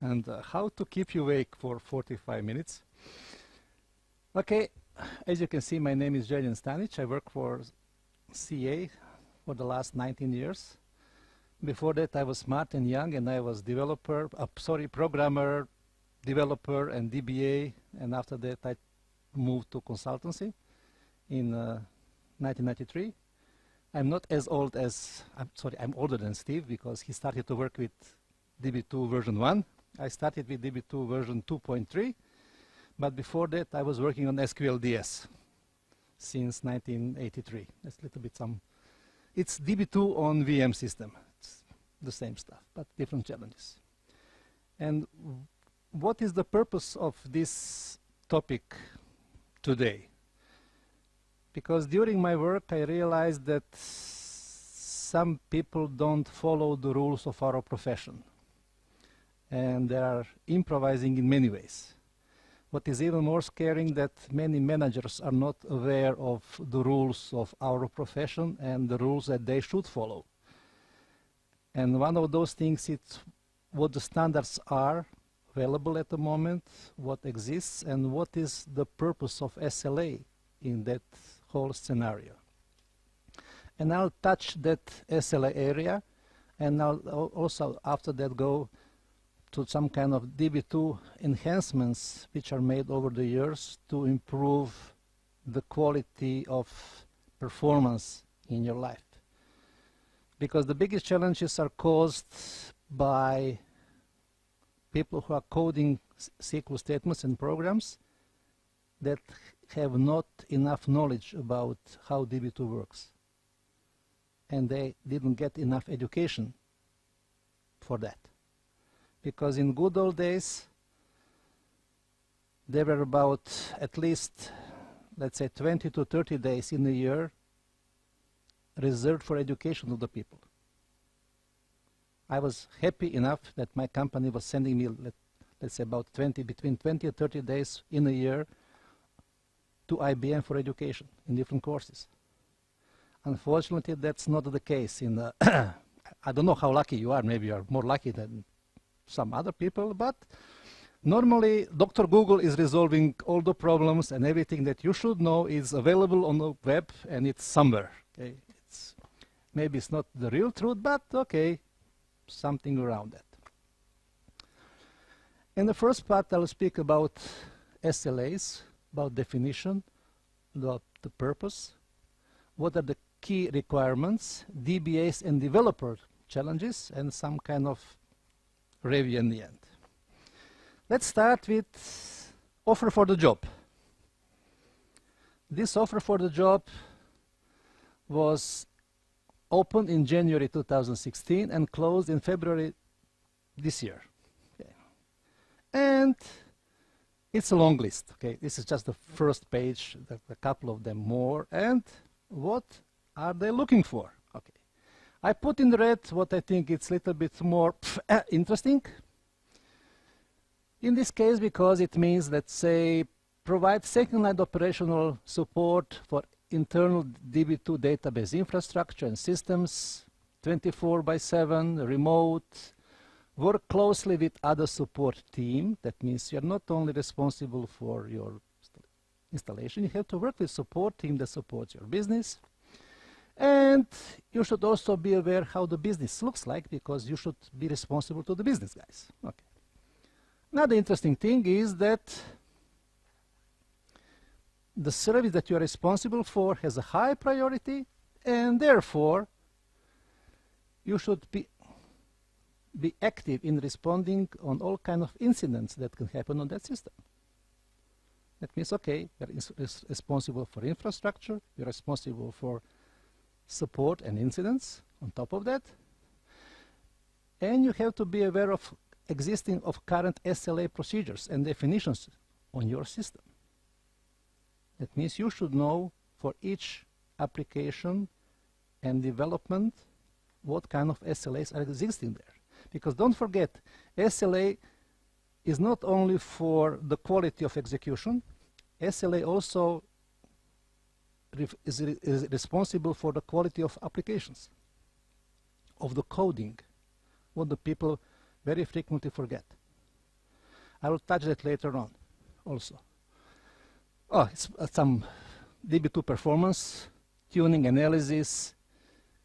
and how to keep you awake for 45 minutes. Okay, as you can see, my name is Željen Stanić. I work for CA for the last 19 years. Before that, I was smart and young, and I was programmer, developer, and DBA. And after that, I moved to consultancy in 1993. I'm not as old as, I'm older than Steve, because he started to work with DB2 version 1. I started with DB2 version 2.3, but before that I was working on SQLDS since 1983. That's a little bit it's DB2 on VM system. It's the same stuff, but different challenges. And what is the purpose of this topic today? Because during my work I realized that some people don't follow the rules of our profession, and they are improvising in many ways. What is even more scaring, that many managers are not aware of the rules of our profession and the rules that they should follow. And one of those things is what the standards are available at the moment, what exists, and what is the purpose of SLA in that whole scenario. And I'll touch that SLA area, and I'll also after that go to some kind of DB2 enhancements which are made over the years to improve the quality of performance in your life. Because the biggest challenges are caused by people who are coding SQL statements and programs that have not enough knowledge about how DB2 works. And they didn't get enough education for that. Because in good old days, there were about at least, let's say, 20 to 30 days in a year reserved for education of the people. I was happy enough that my company was sending me, let's say, about between 20 and 30 days in a year to IBM for education in different courses. Unfortunately, that's not the case. I don't know how lucky you are. Maybe you are more lucky than some other people, but normally Dr. Google is resolving all the problems, and everything that you should know is available on the web, and it's somewhere. Okay? Maybe it's not the real truth, but okay, something around that. In the first part, I'll speak about SLAs, about definition, about the purpose, what are the key requirements, DBAs and developer challenges, and some kind of review in the end. Let's start with offer for the job. This offer for the job was opened in January 2016 and closed in February this year. Okay. And it's a long list. Okay, this is just the first page, a couple of them more. And what are they looking for? Okay, I put in red what I think it's a little bit more interesting. In this case, because it means, let's say, provide second-line operational support for internal DB2 database infrastructure and systems, 24/7, remote, work closely with other support team. That means you're not only responsible for your installation, you have to work with support team that supports your business. And you should also be aware how the business looks like, because you should be responsible to the business guys. Okay. Another interesting thing is that the service that you are responsible for has a high priority, and therefore you should be active in responding on all kinds of incidents that can happen on that system. That means, okay, you're responsible for infrastructure, you're responsible for support and incidents on top of that, and you have to be aware of existing of current SLA procedures and definitions on your system. That means you should know for each application and development what kind of SLAs are existing there. Because don't forget, SLA is not only for the quality of execution, SLA also is responsible for the quality of applications, of the coding, what the people very frequently forget. I will touch that later on also. Oh, it's some DB2 performance, tuning analysis,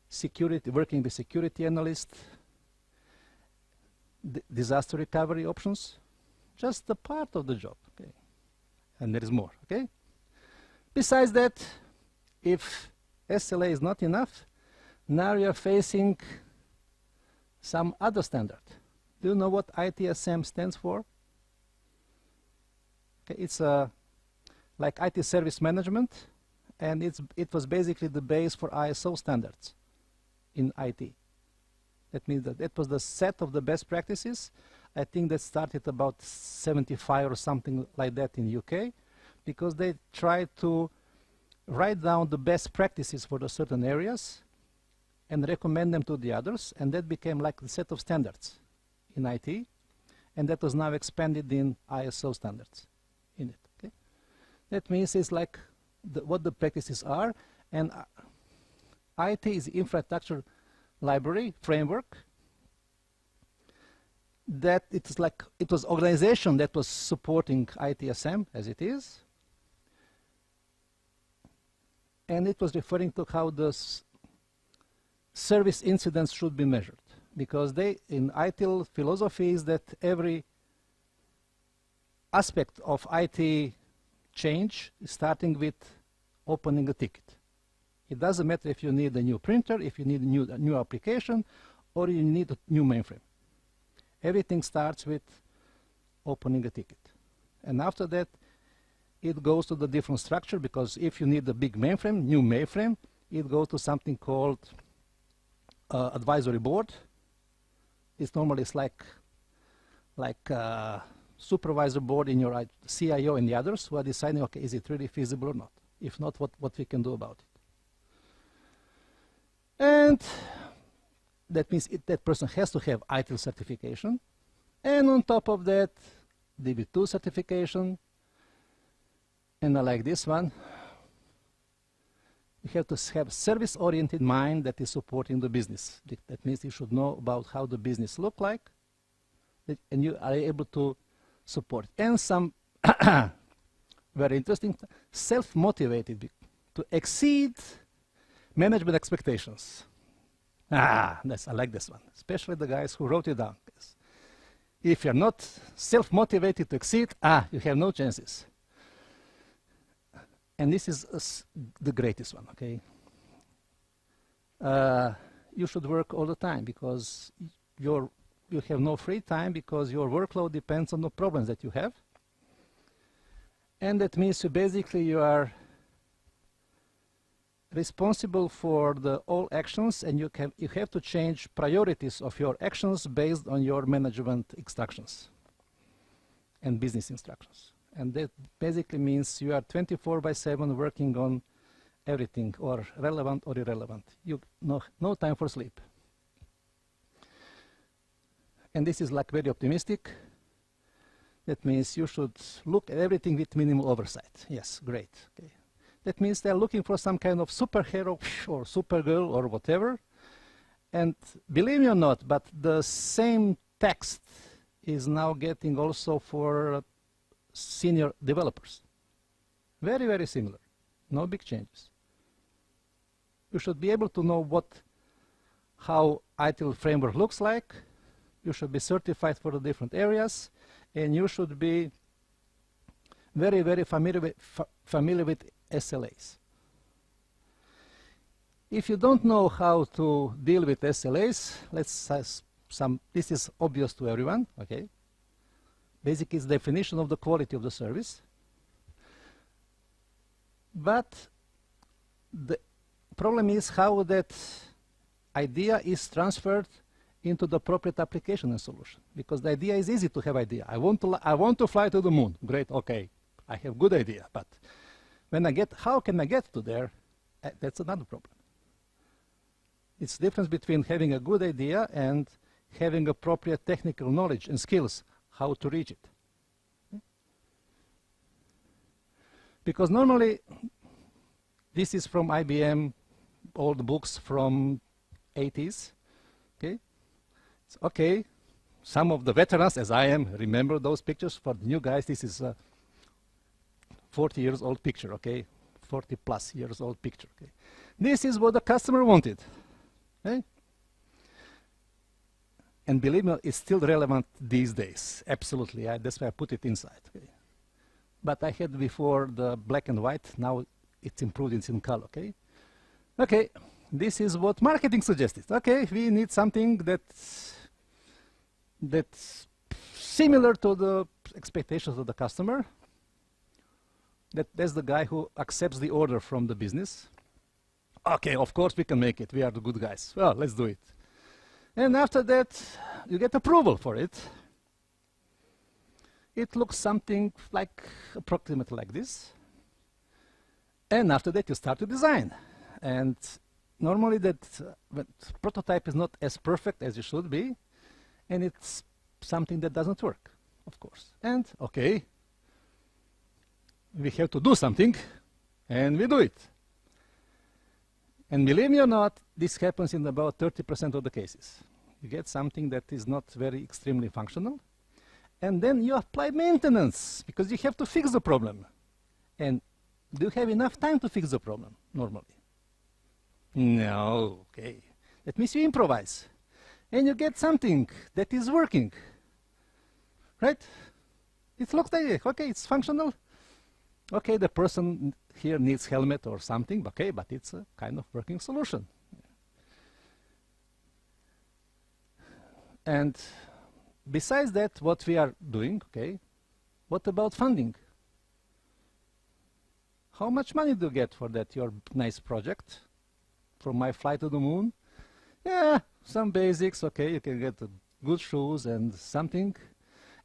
security, working with security analyst, disaster recovery options, just the part of the job, okay? And there is more, okay? Besides that, if SLA is not enough, now you're facing some other standard. Do you know what ITSM stands for? Okay, it's like IT service management, and it was basically the base for ISO standards in IT. That means that it was the set of the best practices. I think that started about 75 or something like that in UK, because they tried to write down the best practices for the certain areas and recommend them to the others, and that became like the set of standards in IT, and that was now expanded in ISO standards in it. Okay? That means it's like what the practices are, and IT is infrastructure library framework that it's like it was organization that was supporting ITSM as it is, and it was referring to how the service incidents should be measured, because they in ITIL philosophy is that every aspect of IT change is starting with opening a ticket. It doesn't matter if you need a new printer, if you need a new application, or you need a new mainframe. Everything starts with opening a ticket. And after that, it goes to the different structure, because if you need a big mainframe, new mainframe, it goes to something called advisory board. It's normally like supervisor board in your CIO and the others who are deciding, okay, is it really feasible or not? If not, what we can do about it. And that means that person has to have ITIL certification, and on top of that, DB2 certification. And I like this one. You have to have service-oriented mind that is supporting the business. That means you should know about how the business look like, and you are able to support. And some very interesting, self-motivated to exceed management expectations. I like this one, especially the guys who wrote it down. If you're not self-motivated to exceed, you have no chances. And this is the greatest one, okay? You should work all the time, because you have no free time, because your workload depends on the problems that you have. And that means you are responsible for all actions, and you have to change priorities of your actions based on your management instructions and business instructions. And that basically means you are 24/7 working on everything, or relevant or irrelevant. No time for sleep. And this is like very optimistic. That means you should look at everything with minimal oversight. Yes, great. Okay. That means they're looking for some kind of superhero or supergirl or whatever. And believe me or not, but the same text is now getting also for senior developers. Very, very similar. No big changes. You should be able to know how ITIL framework looks like. You should be certified for the different areas, and you should be very, very familiar with SLAs. If you don't know how to deal with SLAs, this is obvious to everyone, okay? Basically, it's definition of the quality of the service. But the problem is how that idea is transferred into the appropriate application and solution. Because the idea is easy to have idea. I want to fly to the moon. Great, okay. I have good idea, but how can I get to there? That's another problem. It's the difference between having a good idea and having appropriate technical knowledge and skills how to reach it. Okay? Because normally, this is from IBM, old books from 80s. Okay, it's okay. some of the veterans, as I am, remember those pictures. For the new guys, this is a 40 years old picture, okay? 40 plus years old picture, okay? This is what the customer wanted, okay? And believe me, it's still relevant these days, absolutely. That's why I put it inside, okay? But I had before the black and white, now it's improved, it's in color, okay? Okay, this is what marketing suggested. Okay, we need something that's similar to the expectations of the customer. That's the guy who accepts the order from the business. Okay, of course we can make it. We are the good guys. Well, let's do it. And after that, you get approval for it. It looks something like approximately like this. And after that, you start to design. And normally that prototype is not as perfect as it should be, and it's something that doesn't work, of course. And okay, we have to do something, and we do it. And believe me or not, this happens in about 30% of the cases. You get something that is not very extremely functional, and then you apply maintenance, because you have to fix the problem. And do you have enough time to fix the problem, normally? No, okay. That means you improvise. And you get something that is working. Right? It looks like, okay, it's functional. Okay, the person here needs helmet or something, okay, but it's a kind of working solution. And besides that, what we are doing, okay, what about funding? How much money do you get for that, your nice project? From my flight to the moon? Yeah, some basics, okay, you can get good shoes and something.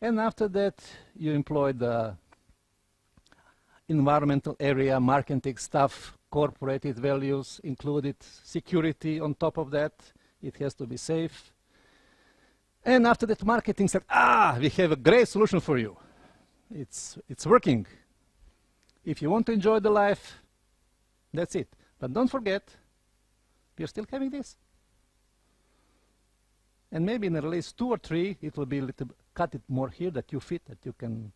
And after that, you employ the environmental area, marketing stuff, corporate values, included security on top of that. It has to be safe. And after that, marketing said, we have a great solution for you. It's working. If you want to enjoy the life, that's it. But don't forget, we are still having this. And maybe in release 2 or 3, it will be a little cut it more here that you fit, that you can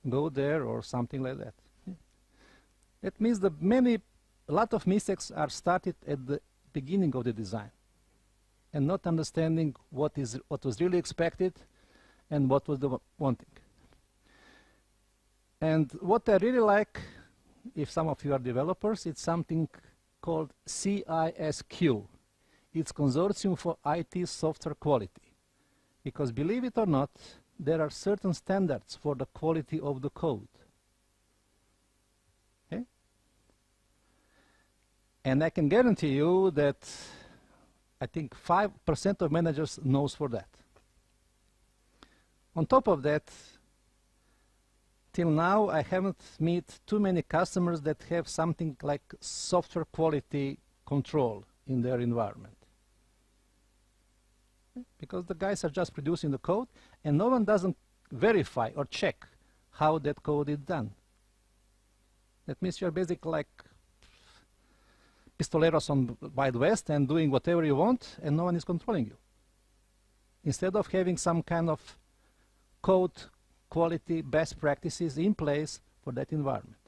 go there or something like that. Yeah. That means that a lot of mistakes are started at the beginning of the design and not understanding what was really expected and what was the wanting. And what I really like, if some of you are developers, it's something called CISQ. It's Consortium for IT Software Quality. Because believe it or not, there are certain standards for the quality of the code. Okay? And I can guarantee you that I think 5% of managers knows for that. On top of that, till now, I haven't met too many customers that have something like software quality control in their environment. Because the guys are just producing the code, and no one doesn't verify or check how that code is done. That means you're basically like pistoleros on Wild West and doing whatever you want, and no one is controlling you. Instead of having some kind of code quality best practices in place for that environment.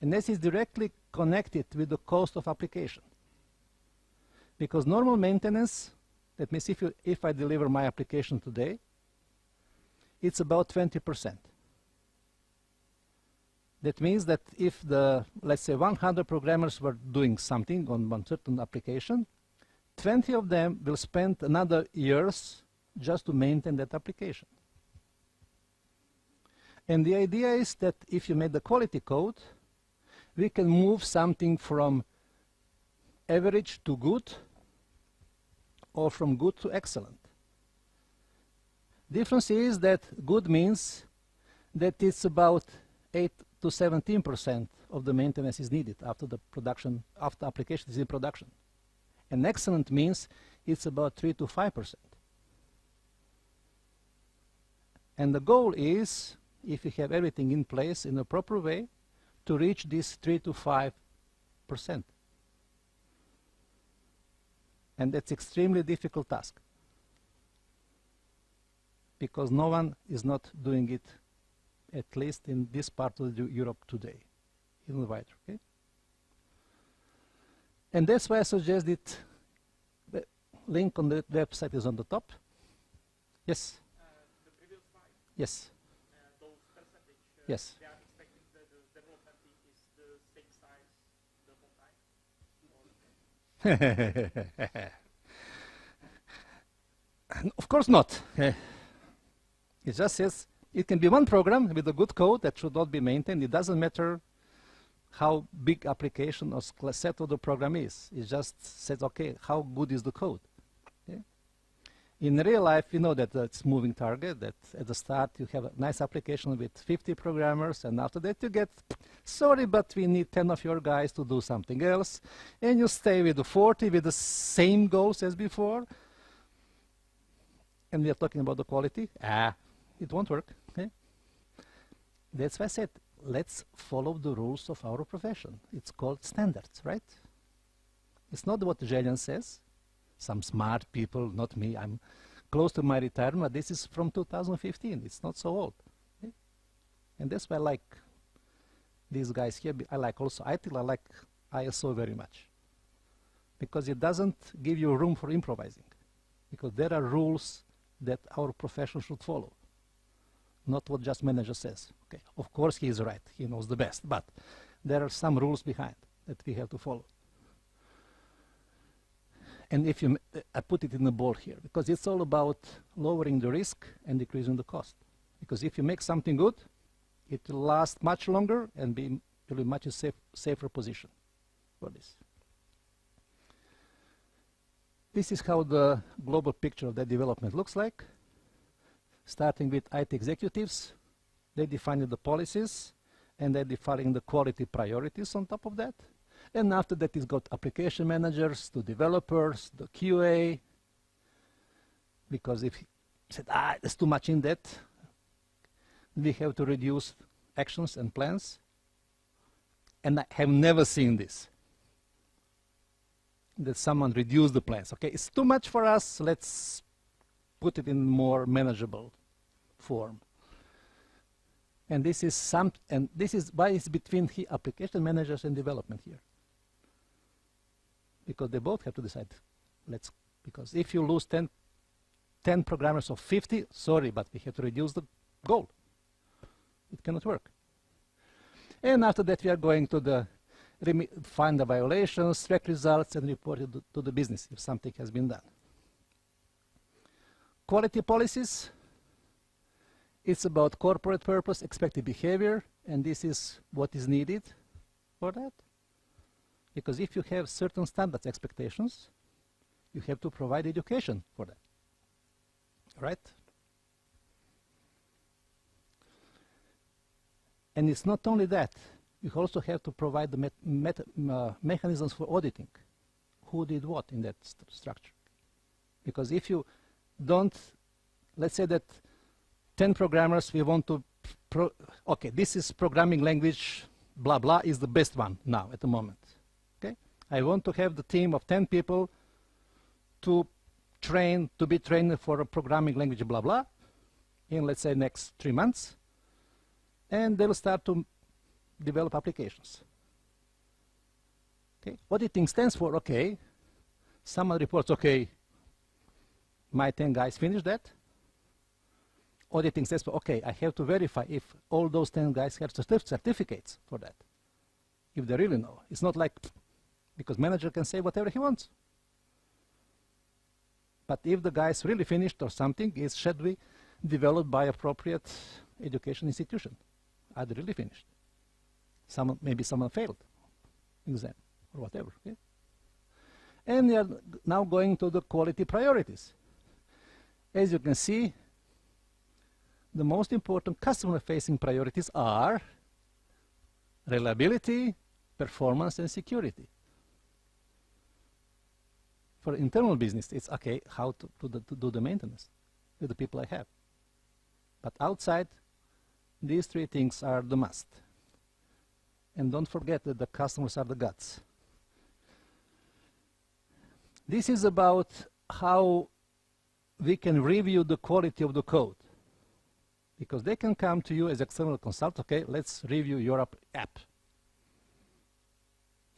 And this is directly connected with the cost of application. Because normal maintenance, that means if I deliver my application today, it's about 20%. That means that if let's say 100 programmers were doing something on one certain application, 20 of them will spend another years just to maintain that application. And the idea is that if you make the quality code, we can move something from average to good, or from good to excellent. Difference is that good means that it's about 8 to 17% of the maintenance is needed after the application is in production. And excellent means it's about 3 to 5%. And the goal is, if you have everything in place in a proper way, to reach this 3 to 5%. And that's extremely difficult task. because no one is not doing it, at least in this part of Europe today, even wider. Okay? And that's why I suggest it. The link on the website is on the top. Yes? The previous slide. Yes. Those percentage. Yes. They are expecting that the development team is the same size the whole time? Of course not. It just says it can be one program with a good code that should not be maintained. It doesn't matter how big application or set of the program is. It just says, okay, how good is the code? Okay? In real life, you know that it's moving target, that at the start you have a nice application with 50 programmers, and after that you get, sorry, but we need 10 of your guys to do something else, and you stay with the 40 with the same goals as before, and we are talking about the quality. It won't work. Okay? That's why I said, let's follow the rules of our profession. It's called standards, right? It's not what Jelyan says. Some smart people, not me. I'm close to my retirement. This is from 2015. It's not so old. Okay? And that's why I like these guys here. I like also ITIL. I like ISO very much. Because it doesn't give you room for improvising. Because there are rules that our profession should follow. Not what just manager says. Okay, of course he is right, he knows the best, but there are some rules behind that we have to follow. And if you, I put it in the bold here, because it's all about lowering the risk and decreasing the cost. Because if you make something good, it will last much longer and be in a much safer position for this. This is how the global picture of that development looks like. Starting with IT executives, they define the policies, and they're defining the quality priorities on top of that. And after that, it's got application managers, to developers, the QA, because if you said, there's too much in that, we have to reduce actions and plans. And I have never seen this, that someone reduced the plans. Okay, it's too much for us, let's put it in more manageable form. And this is why it's between application managers and development here. Because they both have to decide. Because if you lose 10 programmers of 50, sorry, but we have to reduce the goal. It cannot work. And after that, we are going to find the violations, track results, and report it to the business if something has been done. Quality policies, it's about corporate purpose, expected behavior, and this is what is needed for that. Because if you have certain standards expectations, you have to provide education for that, right? And it's not only that, you also have to provide the mechanisms for auditing. Who did what in that structure? Because if you don't, let's say that 10 programmers, we want to, okay, this is programming language, blah, blah, is the best one now at the moment. Okay, I want to have the team of 10 people to be trained for a programming language, blah, blah, in, let's say, next 3 months. And they'll start to develop applications. Okay, auditing stands for, okay, someone reports, okay, my 10 guys finished that. Auditing says, okay, I have to verify if all those 10 guys have certificates for that, if they really know. It's not like, because manager can say whatever he wants. But if the guys really finished or something, it should be developed by appropriate education institution. Are they really finished? Maybe someone failed exam or whatever. Okay? And we are now going to the quality priorities. As you can see, the most important customer-facing priorities are reliability, performance, and security. For internal business, it's okay how to do the maintenance with the people I have. But outside, these 3 things are the must. And don't forget that the customers are the guts. This is about how we can review the quality of the code. Because they can come to you as external consultant, okay, let's review your app.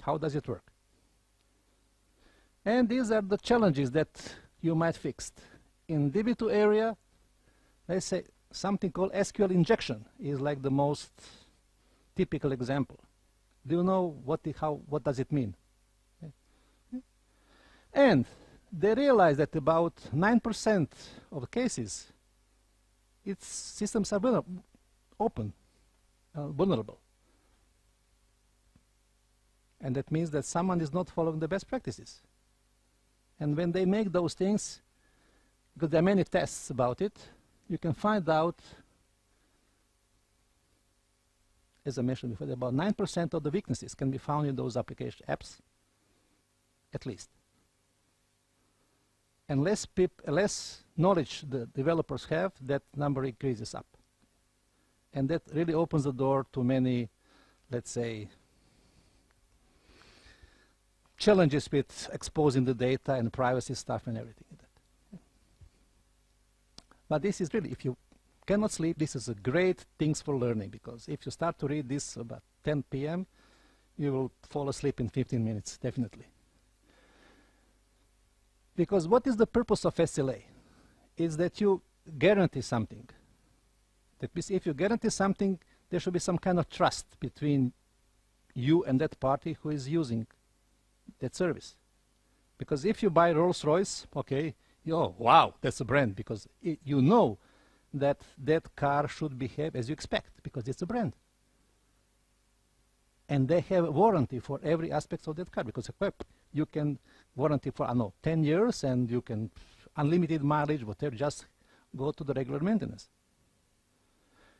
How does it work? And these are the challenges that you might fix. In DB2 area, let's say something called SQL injection is like the most typical example. Do you know what does it mean? Okay. And they realize that about 9% of the cases, its systems are vulnerable. And that means that someone is not following the best practices. And when they make those things, because there are many tests about it, you can find out, as I mentioned before, that about 9% of the weaknesses can be found in those application apps, at least. And less knowledge the developers have, that number increases up. And that really opens the door to many, let's say, challenges with exposing the data and privacy stuff and everything like that. But this is really, if you cannot sleep, this is a great things for learning, because if you start to read this about 10 p.m., you will fall asleep in 15 minutes, definitely. Because what is the purpose of SLA? Is that you guarantee something. That means if you guarantee something, there should be some kind of trust between you and that party who is using that service. Because if you buy Rolls-Royce, okay, oh, wow, that's a brand, because you know that that car should behave as you expect, because it's a brand. And they have a warranty for every aspect of that car, because you can warranty for, I don't know, 10 years, and you can unlimited mileage, whatever, just go to the regular maintenance.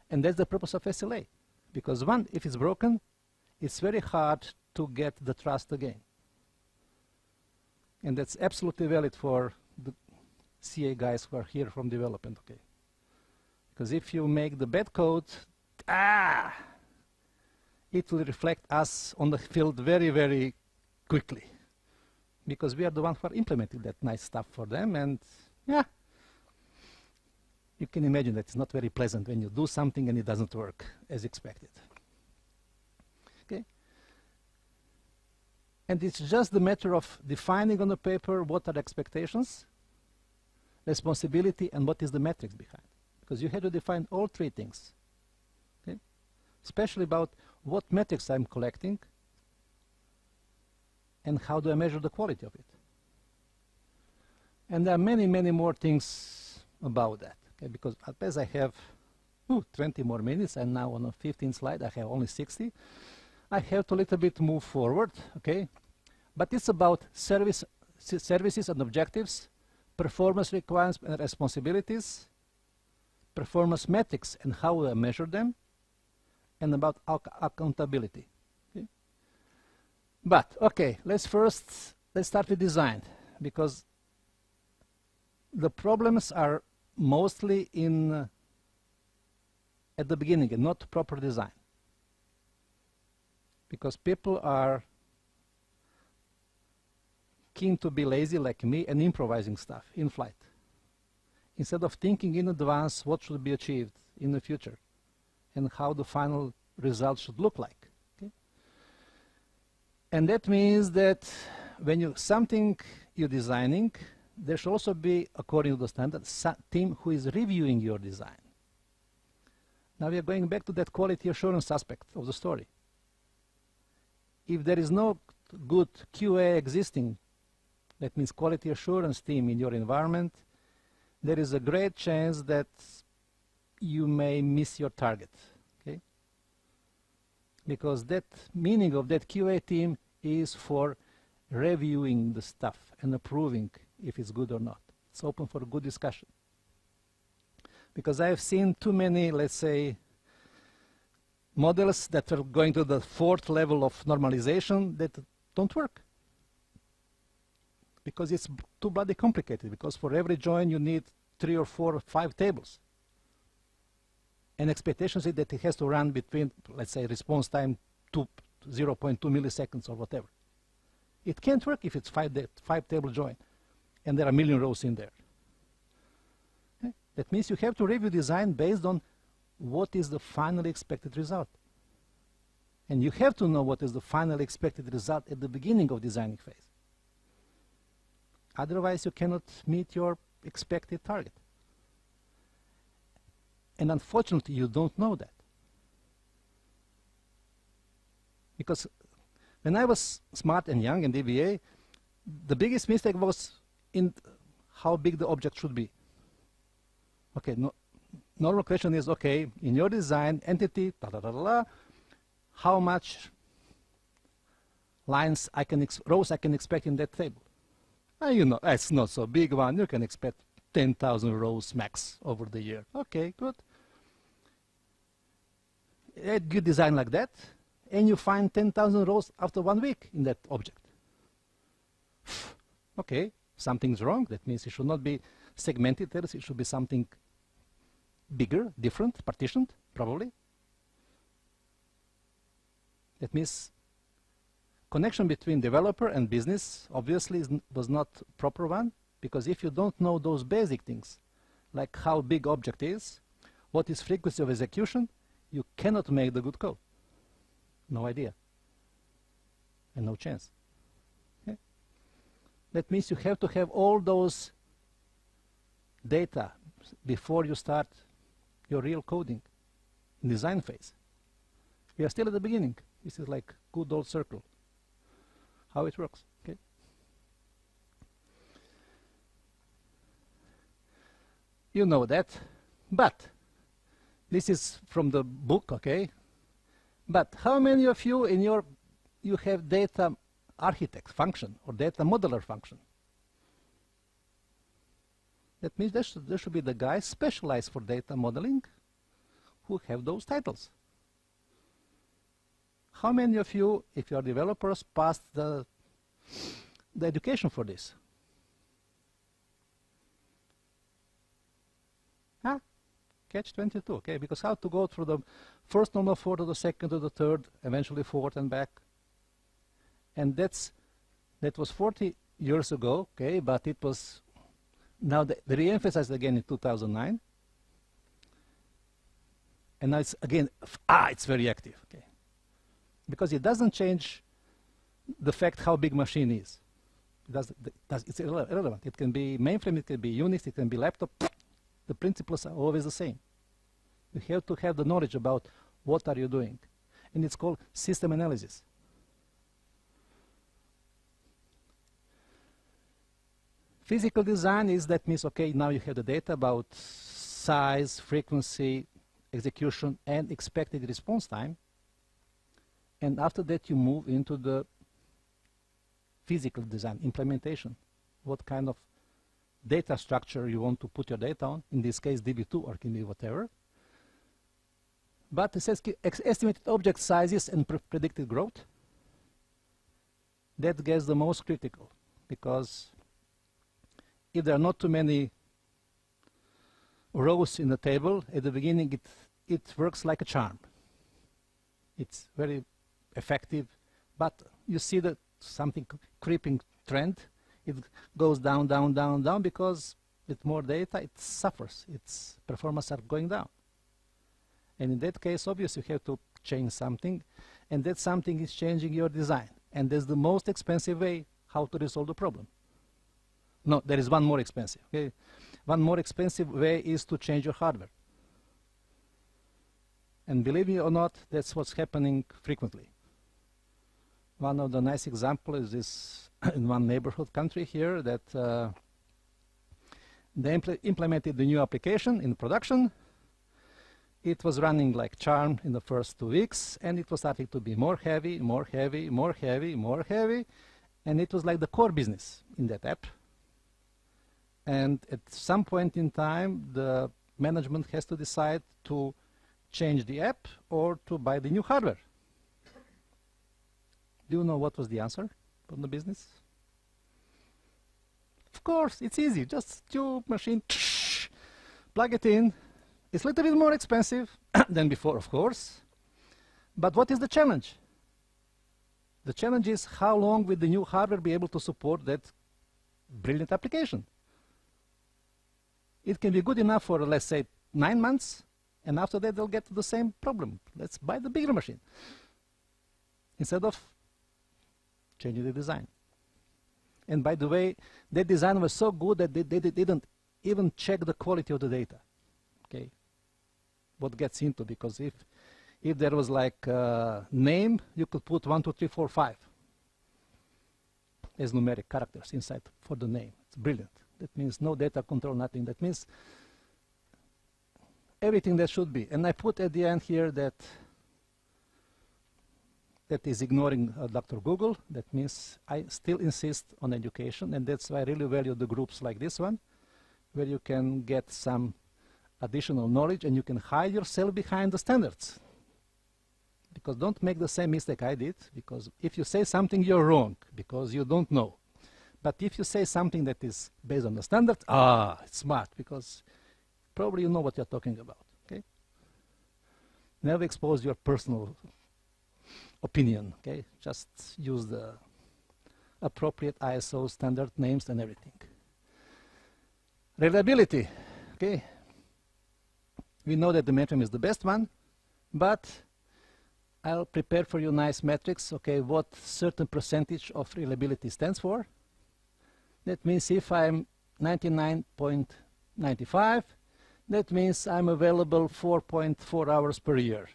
And that's the purpose of SLA. Because one, if it's broken, it's very hard to get the trust again. And that's absolutely valid for the CA guys who are here from development, okay? Because if you make the bad code, it will reflect us on the field very, very quickly. Because we are the ones who are implementing that nice stuff for them, and yeah, you can imagine that it's not very pleasant when you do something and it doesn't work as expected. Okay? And it's just the matter of defining on the paper what are the expectations, responsibility, and what is the metrics behind. Because you have to define all three things. Okay? Especially about what metrics I'm collecting, and how do I measure the quality of it. And there are many, many more things about that. Okay? Because as I have 20 more minutes, and now on a 15th slide, I have only 60. I have to a little bit move forward, okay? But it's about services and objectives, performance requirements and responsibilities, performance metrics and how I measure them, and about accountability. Okay? But, okay, let's start with design, because the problems are mostly at the beginning, and not proper design. Because people are keen to be lazy like me and improvising stuff in flight, instead of thinking in advance what should be achieved in the future and how the final result should look like. Okay? And that means that when you're designing, there should also be, according to the standard, a team who is reviewing your design. Now we are going back to that quality assurance aspect of the story. If there is no good QA existing, that means quality assurance team in your environment, there is a great chance that you may miss your target. Okay? Because that meaning of that QA team is for reviewing the stuff and approving if it's good or not. It's open for a good discussion. Because I have seen too many, let's say, models that are going to the 4th level of normalization that don't work. Because it's too bloody complicated, because for every join you need 3 or 4 or 5 tables. And expectations is that it has to run between, let's say, response time to 0.2 milliseconds or whatever. It can't work if it's 5 table join, and there are a million rows in there. Okay? That means you have to review design based on what is the finally expected result. And you have to know what is the finally expected result at the beginning of designing phase. Otherwise, you cannot meet your expected target. And unfortunately, you don't know that. Because when I was smart and young in DBA, the biggest mistake was in how big the object should be. Okay, normal question is, okay, in your design, entity, how much lines rows I can expect in that table? You know, it's not so big one. You can expect 10,000 rows max over the year. Okay, good. A good design like that, and you find 10,000 rows after 1 week in that object. Okay, something's wrong. That means it should not be segmented. It should be something bigger, different, partitioned, probably. That means connection between developer and business obviously was not proper one, because if you don't know those basic things, like how big object is, what is frequency of execution, you cannot make the good code. No idea. And no chance. Okay? That means you have to have all those data before you start your real coding in design phase. We are still at the beginning. This is like good old circle. How it works. Okay. You know that, but this is from the book, okay? But how many of you you have data architect function or data modeler function? That means there should be the guys specialized for data modeling who have those titles. How many of you, if you are developers, passed the education for this? Huh? Catch 22, okay? Because how to go through the first normal form to the second to the third, eventually forward and back. And that was 40 years ago, okay? But it was now they re-emphasized again in 2009. And now it's again, it's very active, okay? Because it doesn't change the fact how big machine is. It's irrelevant. It can be mainframe, it can be Unix, it can be laptop. The principles are always the same. You have to have the knowledge about what are you doing. And it's called system analysis. Physical design is that means, okay, now you have the data about size, frequency, execution, and expected response time. And after that, you move into the physical design, implementation. What kind of data structure you want to put your data on. In this case, DB2 or can be whatever. But it says estimated object sizes and predicted growth. That gets the most critical, because if there are not too many rows in the table, at the beginning it works like a charm. It's very effective, but you see that something creeping trend. It goes down, down, down, down, because with more data it suffers. Its performance are going down. And in that case, obviously, you have to change something, and that something is changing your design. And that's the most expensive way how to resolve the problem. No, there is one more expensive. Okay? One more expensive way is to change your hardware. And believe me or not, that's what's happening frequently. One of the nice examples is this in one neighborhood country here that they implemented the new application in production. It was running like charm in the first 2 weeks, and it was starting to be more heavy, more heavy, more heavy, more heavy, and it was like the core business in that app. And at some point in time, the management has to decide to change the app or to buy the new hardware. Do you know what was the answer from the business? Of course, it's easy. Just tube machine, plug it in. It's a little bit more expensive than before, of course. But what is the challenge? The challenge is how long will the new hardware be able to support that brilliant application? It can be good enough for, let's say, 9 months, And after that, they'll get to the same problem. Let's buy the bigger machine instead of changing the design. And by the way, that design was so good that they didn't even check the quality of the data. Okay, what gets into, because if there was like name, you could put 1, 2, 3, 4, 5 as numeric characters inside for the name. It's brilliant. That means no data control, nothing. That means everything that should be. And I put at the end here that is ignoring Dr. Google. That means I still insist on education, and that's why I really value the groups like this one, where you can get some additional knowledge and you can hide yourself behind the standards. Because don't make the same mistake I did, because if you say something, you're wrong, because you don't know. But if you say something that is based on the standard, it's smart, because probably you know what you're talking about. Okay? Never expose your personal opinion. Okay? Just use the appropriate ISO standard names and everything. Reliability. Okay? We know that the metric is the best one, but I'll prepare for you nice metrics, okay, what certain percentage of reliability stands for. That means if I'm 99.95, that means I'm available 4.4 hours per year.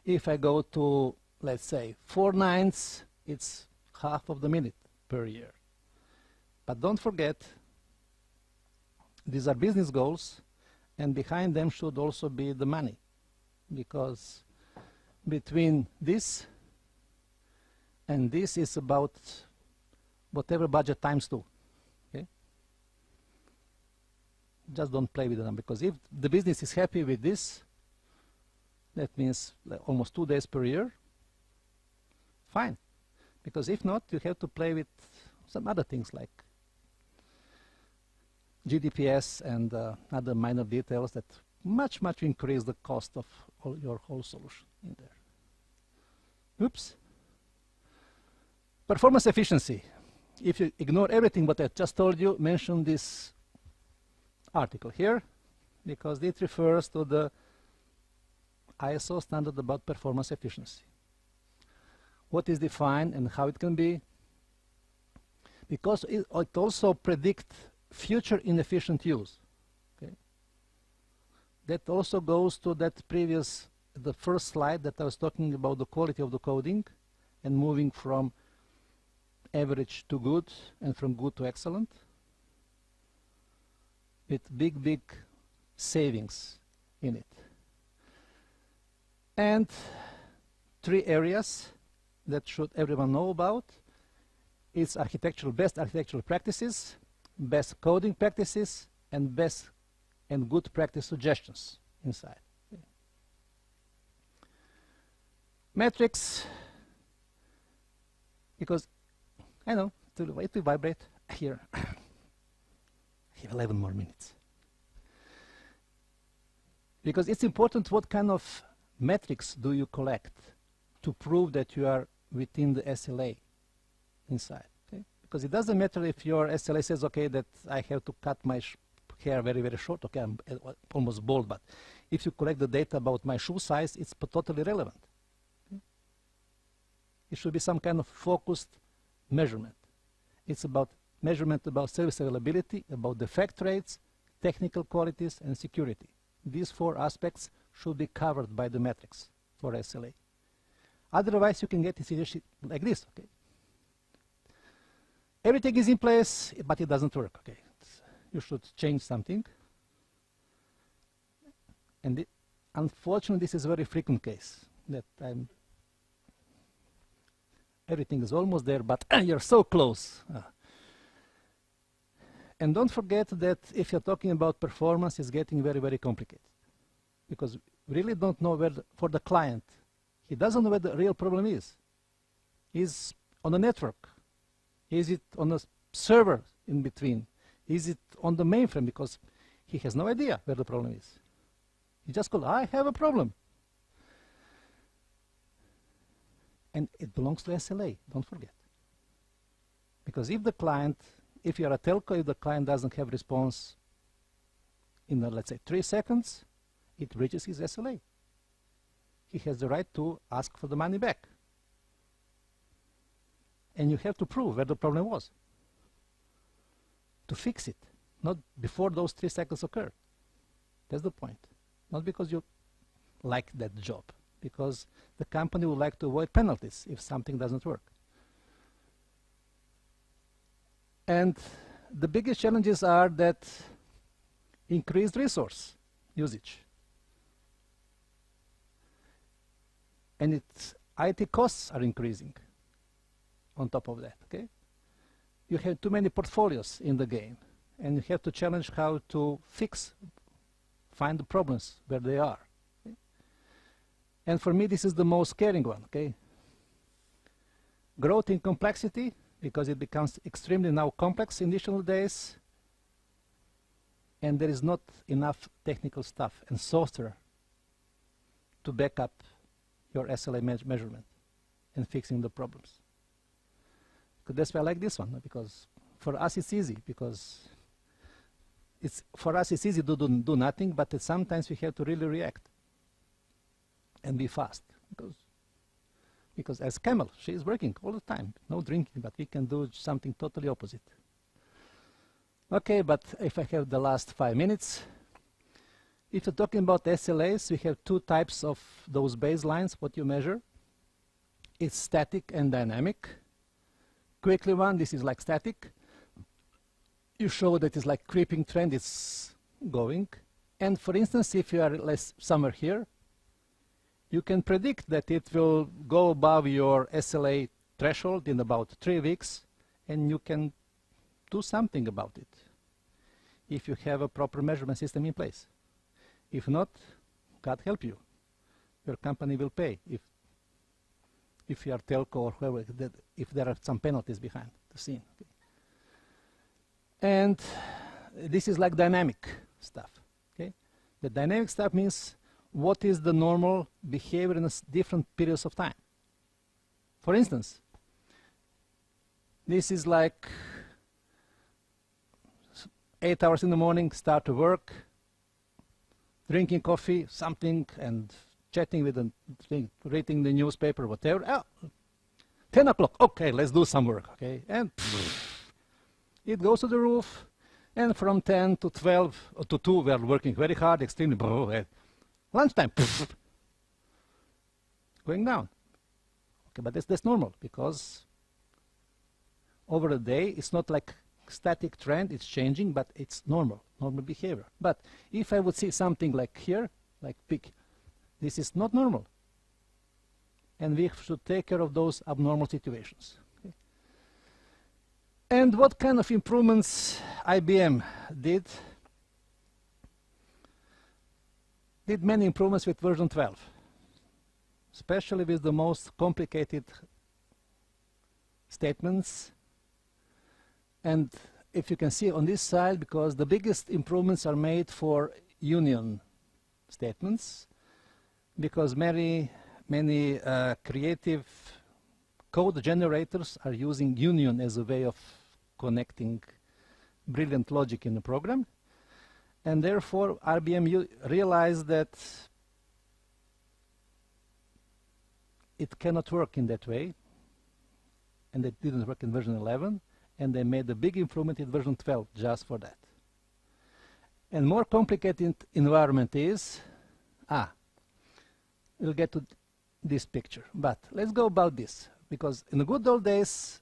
If I go to, let's say, 4 nines, it's half of the minute per year. But don't forget, these are business goals, and behind them should also be the money. Because between this and this is about whatever budget times 2. Okay? Just don't play with them, because if the business is happy with this, that means almost 2 days per year, fine. Because if not, you have to play with some other things like GDPS and other minor details that much increase the cost of your whole solution in there. Oops. Performance efficiency. If you ignore everything what I just told you, mention this article here, because it refers to the ISO standard about performance efficiency. What is defined and how it can be, because it also predicts future inefficient use. Okay? That also goes to that the first slide that I was talking about the quality of the coding and moving from average to good and from good to excellent, with big savings in it. And 3 areas that should everyone know about. It's best architectural practices, best coding practices, and best and good practice suggestions inside. Okay. Metrics, because I know, it will vibrate here. I have 11 more minutes. Because it's important what kind of metrics do you collect to prove that you are within the SLA inside. Okay? Because it doesn't matter if your SLA says, okay, that I have to cut my hair very short, okay, I'm almost bald, but if you collect the data about my shoe size, it's totally relevant. Okay? It should be some kind of focused measurement. It's about measurement about service availability, about defect rates, technical qualities, and security. These 4 aspects should be covered by the metrics for SLA. Otherwise, you can get a situation like this. Okay, everything is in place, but it doesn't work. Okay, you should change something, and unfortunately, this is a very frequent case that everything is almost there, but you're so close. And don't forget that if you're talking about performance, it's getting very complicated, because we really don't know where for the client. He doesn't know where the real problem is. Is on the network? Is it on a server in between? Is it on the mainframe? Because he has no idea where the problem is. He just called, I have a problem. And it belongs to SLA, don't forget. Because if the client, if you're a telco, if the client doesn't have response in, let's say, 3 seconds, it reaches his SLA. He has the right to ask for the money back. And you have to prove where the problem was to fix it, not before those 3 seconds occur. That's the point. Not because you like that job, because the company would like to avoid penalties if something doesn't work. And the biggest challenges are that increased resource usage. And its IT costs are increasing on top of that, okay? You have too many portfolios in the game, and you have to challenge how to find the problems where they are. Okay? And for me, this is the most scaring one, okay? Growth in complexity, because it becomes extremely now complex in initial days, and there is not enough technical stuff and software to back up your SLA measurement and fixing the problems. That's why I like this one, because for us it's easy, because for us it's easy to do nothing, but sometimes we have to really react and be fast, because as Camel, she is working all the time, no drinking, but we can do something totally opposite. Okay, but if I have the last 5 minutes, if you're talking about SLAs, we have 2 types of those baselines, what you measure. It's static and dynamic. Quickly one, this is like static. You show that it's like creeping trend, it's going. And for instance, if you are somewhere here, you can predict that it will go above your SLA threshold in about 3 weeks, and you can do something about it if you have a proper measurement system in place. If not, God help you. Your company will pay if you are telco or whoever, if there are some penalties behind the scene. Okay. And this is like dynamic stuff. Okay? The dynamic stuff means what is the normal behavior in different periods of time. For instance, this is like 8 hours in the morning, start to work, drinking coffee, something, and chatting with the thing, reading the newspaper, whatever. Oh, 10 o'clock, okay, let's do some work, okay? And it goes to the roof, and from 10 to 12, or to 2, we are working very hard, extremely, lunchtime, going down. Okay, but that's normal, because over the day, it's not like static trend, it's changing, but it's normal behavior. But if I would see something like here, like peak, this is not normal. And we should take care of those abnormal situations. Okay. And what kind of improvements IBM did? Did many improvements with version 12, especially with the most complicated statements. And if you can see on this side, because the biggest improvements are made for union statements, because many creative code generators are using union as a way of connecting brilliant logic in the program. And therefore, IBM realized that it cannot work in that way, and it didn't work in version 11. And they made a big improvement in version 12 just for that. And more complicated environment is, we'll get to this picture. But let's go about this, because in the good old days,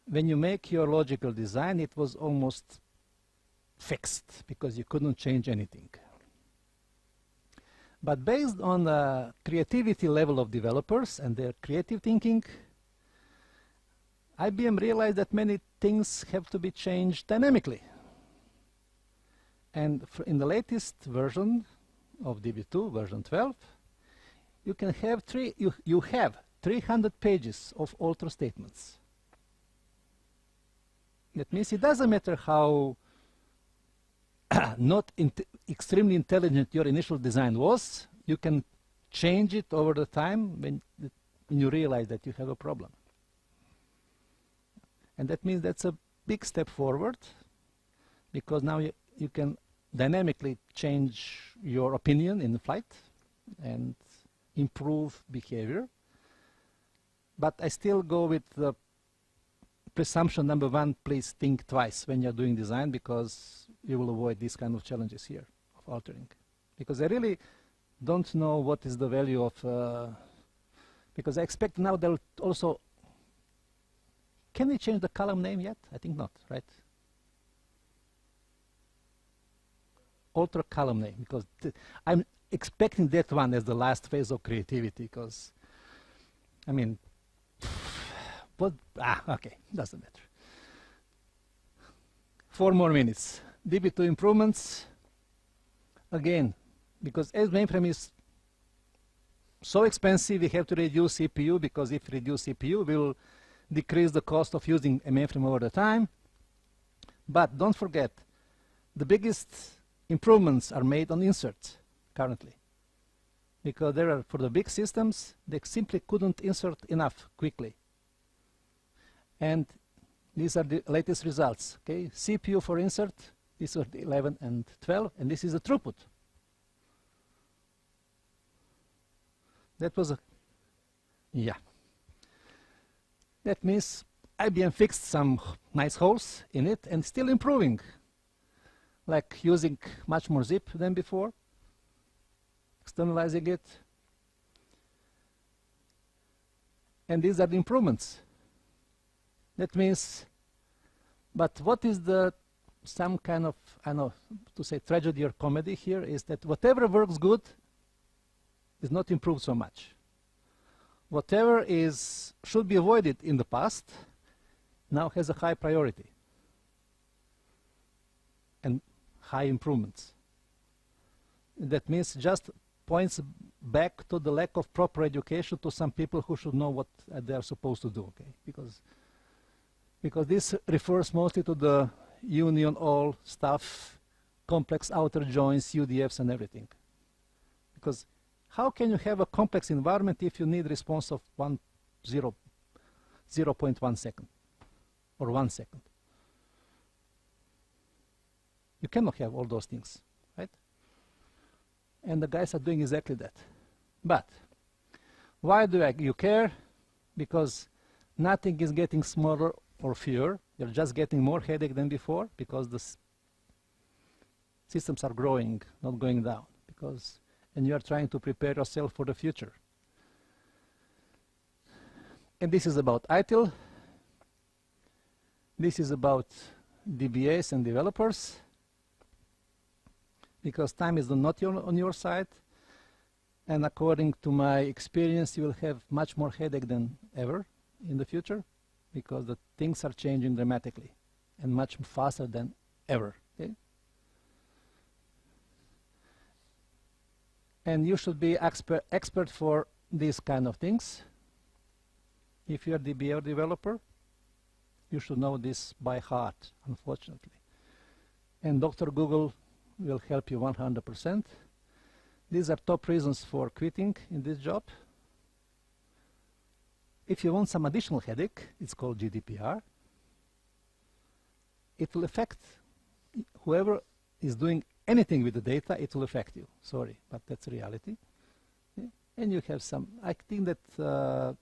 when you make your logical design, it was almost fixed, because you couldn't change anything. But based on the creativity level of developers and their creative thinking, IBM realized that many things have to be changed dynamically. And in the latest version of DB2, version 12, you can have you have 300 pages of alter statements. That means it doesn't matter how not extremely intelligent your initial design was, you can change it over the time when you realize that you have a problem. And that means that's a big step forward, because now you can dynamically change your opinion in flight and improve behavior. But I still go with the presumption number one, please think twice when you're doing design, because you will avoid these kind of challenges here of altering. Because I really don't know what is the value of, because I expect now they'll also, can we change the column name yet? I think not, right? Alter column name, because I'm expecting that one as the last phase of creativity, because, I mean, what, okay, doesn't matter. 4 more minutes. DB2 improvements, again, because as mainframe is so expensive, we have to reduce CPU, because if we reduce CPU, we will decrease the cost of using a mainframe over the time. But don't forget, the biggest improvements are made on inserts currently, because there are, for the big systems, they simply couldn't insert enough quickly. And these are the latest results. Okay, CPU for insert, these are the 11 and 12, and this is the throughput. That was a, yeah. That means IBM fixed some nice holes in it and still improving, like using much more zip than before, externalizing it. And these are the improvements. That means, but what is the, some kind of, I don't know, to say tragedy or comedy here is that whatever works good is not improved so much. Whatever is, should be avoided in the past, now has a high priority and high improvements. That means just points back to the lack of proper education to some people who should know what they are supposed to do, okay? Because this refers mostly to the union all stuff, complex outer joins, UDFs and everything. Because how can you have a complex environment if you need response of 0.1 second or 1 second? You cannot have all those things, right? And the guys are doing exactly that. But why do you care? Because nothing is getting smaller or fewer. You're just getting more headache than before, because the systems are growing, not going down. Because, and you are trying to prepare yourself for the future. And this is about ITIL. This is about DBAs and developers, because time is not on your side. And according to my experience, you will have much more headache than ever in the future, because the things are changing dramatically and much faster than ever. Okay? And you should be expert for these kind of things. If you're a DBA developer, you should know this by heart, unfortunately. And Dr. Google will help you 100%. These are top reasons for quitting in this job. If you want some additional headache, it's called GDPR. It will affect whoever is doing anything with the data, it will affect you. Sorry, but that's reality. Okay? And you have some, I think that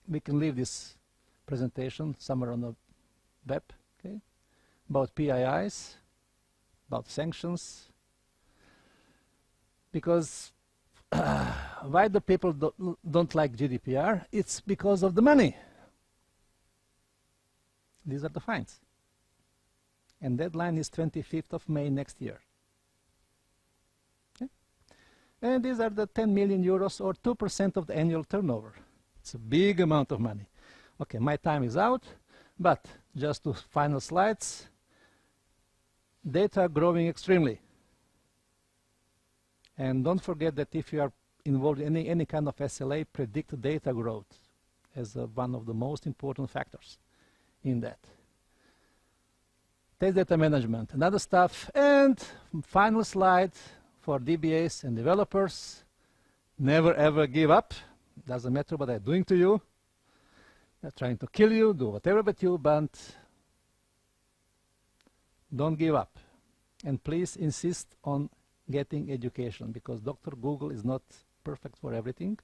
we can leave this presentation somewhere on the web, okay? About PIIs, about sanctions. Because why the people don't like GDPR? It's because of the money. These are the fines. And deadline is 25th of May next year. Okay? And these are the 10 million euros or 2% of the annual turnover. It's a big amount of money. Okay, my time is out, but just to final slides. Data are growing extremely. And don't forget that if you are involved in any kind of SLA, predict data growth as one of the most important factors in that. Test data management and other stuff. And final slide for DBAs and developers. Never ever give up. Doesn't matter what they're doing to you. They're trying to kill you, do whatever but you, but don't give up. And please insist on getting education, because Dr. Google is not perfect for everything.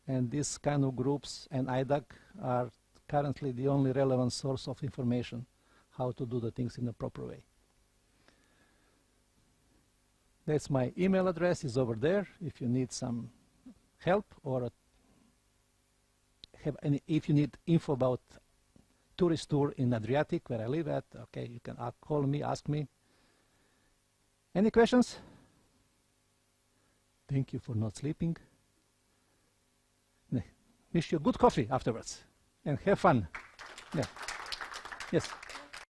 And these kind of groups and IDAC are currently the only relevant source of information how to do the things in the proper way. That's my email address, is over there if you need some help, or if you need info about tourist tour in Adriatic where I live at. Okay, you can call me, ask me. Any questions? Thank you for not sleeping. Wish you good coffee afterwards and have fun. Yeah. Yes.